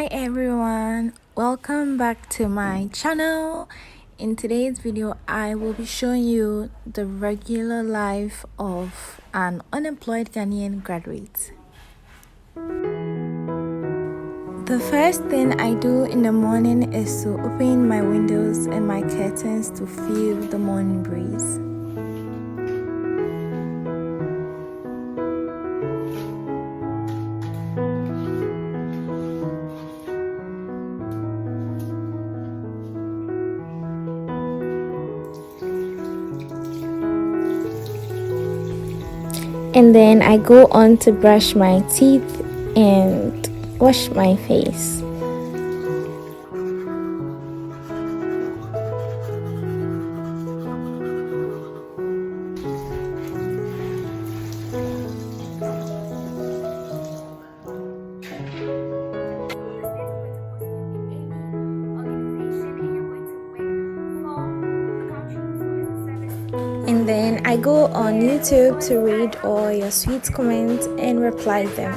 Hi everyone, welcome back to my channel. In today's video I will be showing you the regular life of an unemployed Ghanaian graduate. The first thing I do in the morning is to open my windows and my curtains to feel the morning breeze. And then I go on to brush my teeth and wash my face. And then I go on YouTube to read all your sweet comments and reply them.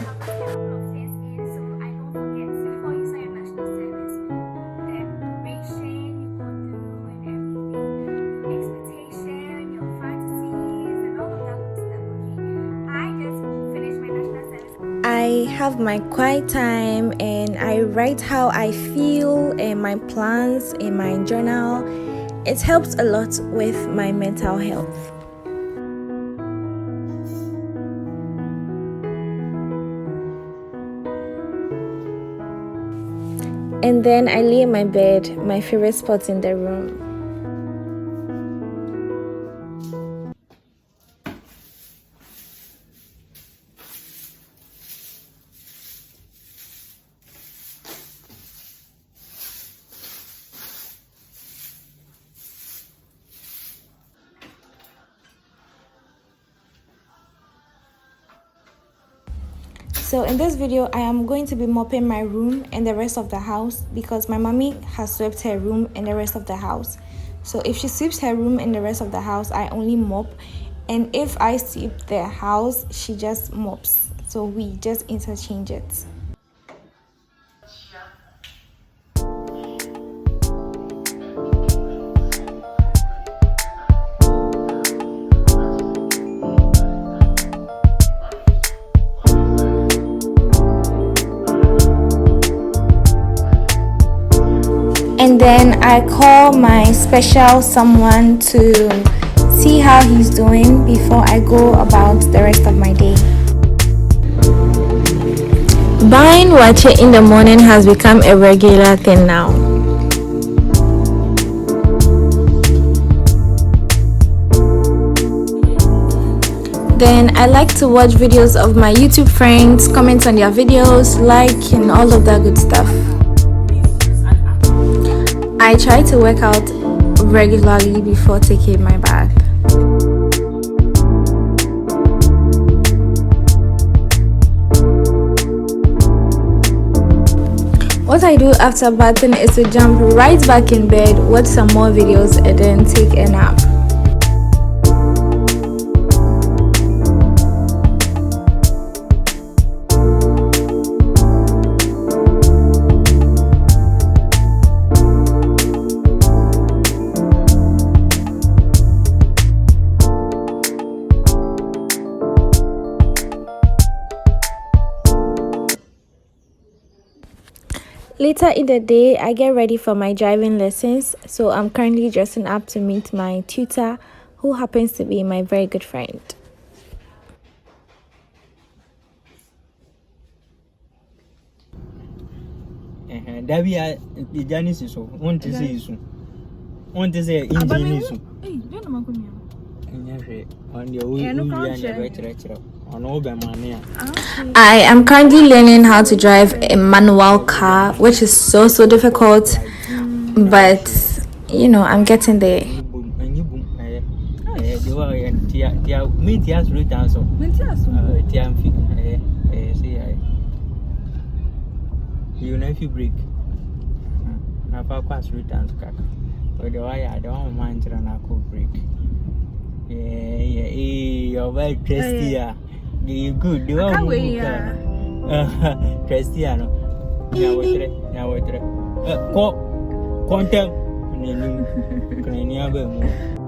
I have my quiet time and I write how I feel and my plans in my journal. It helps a lot with my mental health. And then I lay in my bed, my favorite spot in the room. So in this video, I am going to be mopping my room and the rest of the house because my mommy has swept her room and the rest of the house. So if she sweeps her room and the rest of the house, I only mop. And if I sweep the house, she just mops. So we just interchange it. And then I call my special someone to see how he's doing before I go about the rest of my day. Buying wache in the morning has become a regular thing now. Then I like to watch videos of my YouTube friends, comment on their videos, like and all of that good stuff. I try to work out regularly before taking my bath. What I do after bathing is to jump right back in bed, watch some more videos and then take a nap. Later in the day, I get ready for my driving lessons, so I'm currently dressing up to meet my tutor, who happens to be my very good friend. Dabia Janice so want to say so. Want to say engine so. I am currently learning how to drive a manual car, which is so difficult, but you know, I'm getting there. You know if you break na fa pass returns kaka but the wire I don't mind na cool break. You're very trusty. You good. The one who trusty, no. Content. Name. Can you